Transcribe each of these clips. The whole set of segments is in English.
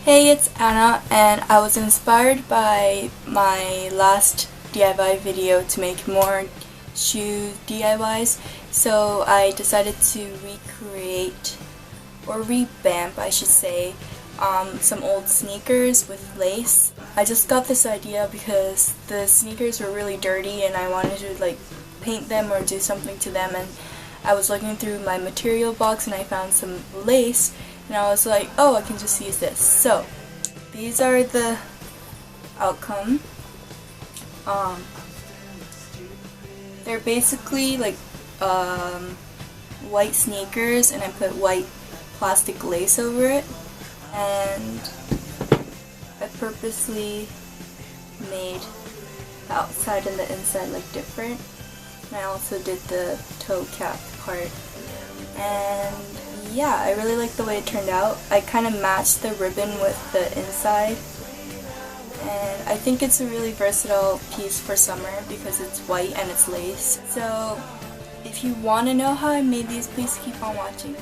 Hey, it's Anna, and I was inspired by my last DIY video to make more shoe DIYs, so I decided to recreate, or revamp I should say, some old sneakers with lace. I just got this idea because the sneakers were really dirty and I wanted to paint them or do something to them, and I was looking through my material box and I found some lace. And I was like, oh, I can just use this. So, these are the outcome. They're basically white sneakers, and I put white plastic lace over it. And I purposely made the outside and the inside different. And I also did the toe cap part. And yeah, I really like the way it turned out. I kind of matched the ribbon with the inside, and I think it's a really versatile piece for summer because it's white and it's lace. So if you want to know how I made these, please keep on watching.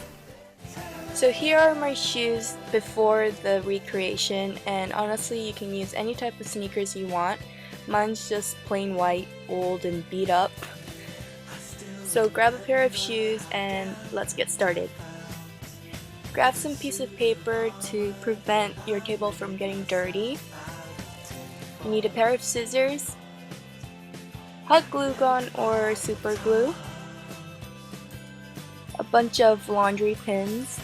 So here are my shoes before the recreation, and honestly you can use any type of sneakers you want. Mine's just plain white, old and beat up. So grab a pair of shoes and let's get started. Grab some piece of paper to prevent your table from getting dirty. You need a pair of scissors, hot glue gun or super glue, a bunch of laundry pins,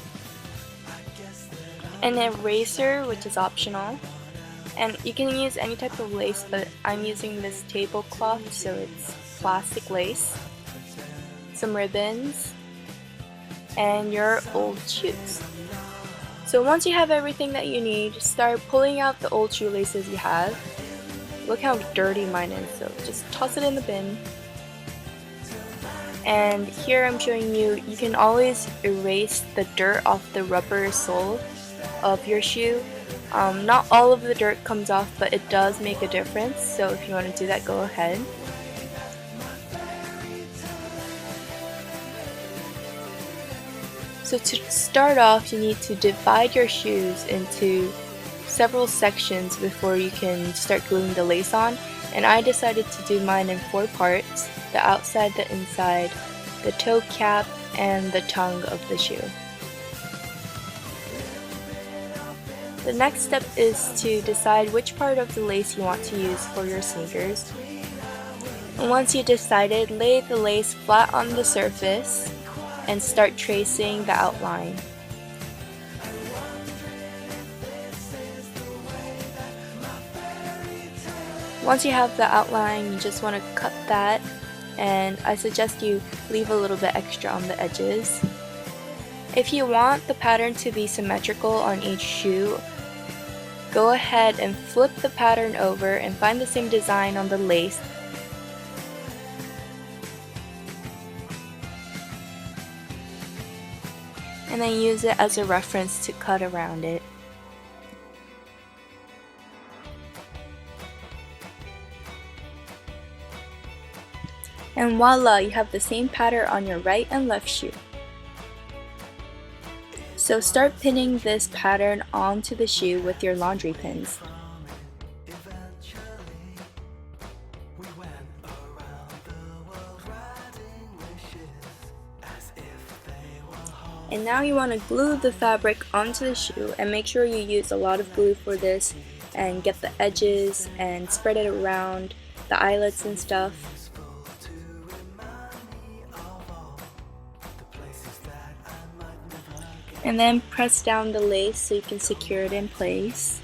an eraser, which is optional, and you can use any type of lace, but I'm using this tablecloth, so it's plastic lace, some ribbons, and your old shoes. So once you have everything that you need, start pulling out the old shoelaces you have. Look how dirty mine is, so just toss it in the bin. And here I'm showing you, you can always erase the dirt off the rubber sole of your shoe. Not all of the dirt comes off, but it does make a difference, so if you want to do that, go ahead. So to start off, you need to divide your shoes into several sections before you can start gluing the lace on. And I decided to do mine in 4 parts: the outside, the inside, the toe cap, and the tongue of the shoe. The next step is to decide which part of the lace you want to use for your sneakers. And once you decided, lay the lace flat on the surface and start tracing the outline. Once you have the outline, you just want to cut that, and I suggest you leave a little bit extra on the edges. If you want the pattern to be symmetrical on each shoe, go ahead and flip the pattern over and find the same design on the lace. And then use it as a reference to cut around it. And voila, you have the same pattern on your right and left shoe. So start pinning this pattern onto the shoe with your laundry pins. And now you want to glue the fabric onto the shoe, and make sure you use a lot of glue for this and get the edges and spread it around the eyelets and stuff. And then press down the lace so you can secure it in place.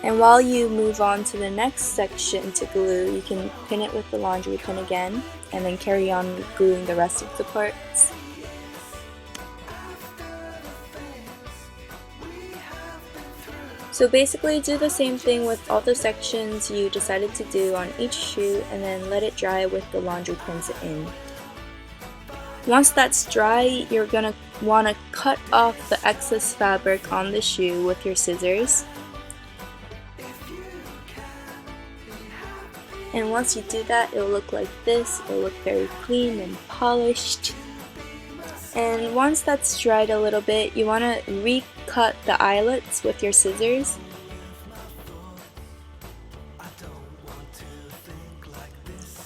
And while you move on to the next section to glue, you can pin it with the laundry pin again, and then carry on gluing the rest of the parts. So basically do the same thing with all the sections you decided to do on each shoe, and then let it dry with the laundry pins in. Once that's dry, you're gonna want to cut off the excess fabric on the shoe with your scissors. And once you do that, it'll look like this. It'll look very clean and polished. And once that's dried a little bit, you want to recut the eyelets with your scissors.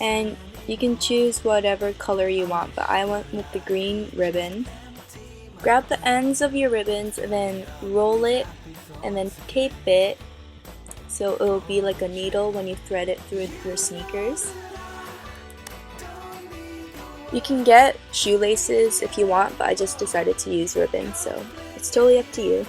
And you can choose whatever color you want, but I went with the green ribbon. Grab the ends of your ribbons and then roll it and then tape it so it will be like a needle when you thread it through your sneakers. You can get shoelaces if you want, but I just decided to use ribbon, so it's totally up to you.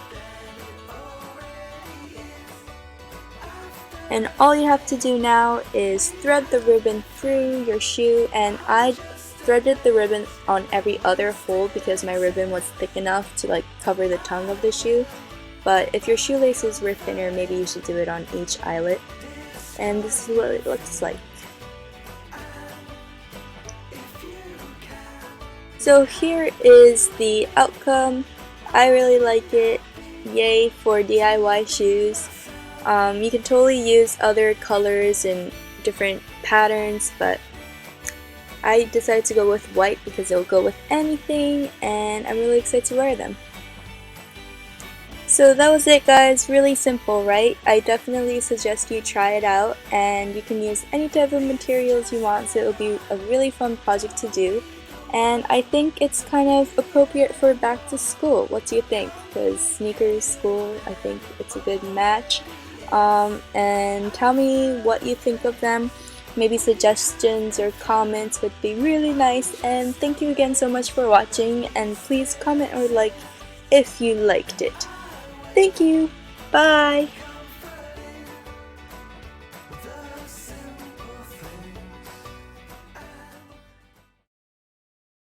And all you have to do now is thread the ribbon through your shoe, and I threaded the ribbon on every other hole because my ribbon was thick enough to like cover the tongue of the shoe. But if your shoelaces were thinner, maybe you should do it on each eyelet. And this is what it looks like. So here is the outcome. I really like it. Yay for DIY shoes. You can totally use other colors and different patterns, but I decided to go with white because it'll go with anything, and I'm really excited to wear them. So that was it, guys. Really simple, right? I definitely suggest you try it out, and you can use any type of materials you want, so it'll be a really fun project to do. And I think it's kind of appropriate for back to school. What do you think? Because sneakers, school, I think it's a good match. And tell me what you think of them. Maybe suggestions or comments would be really nice. And thank you again so much for watching. And please comment or like if you liked it. Thank you. Bye.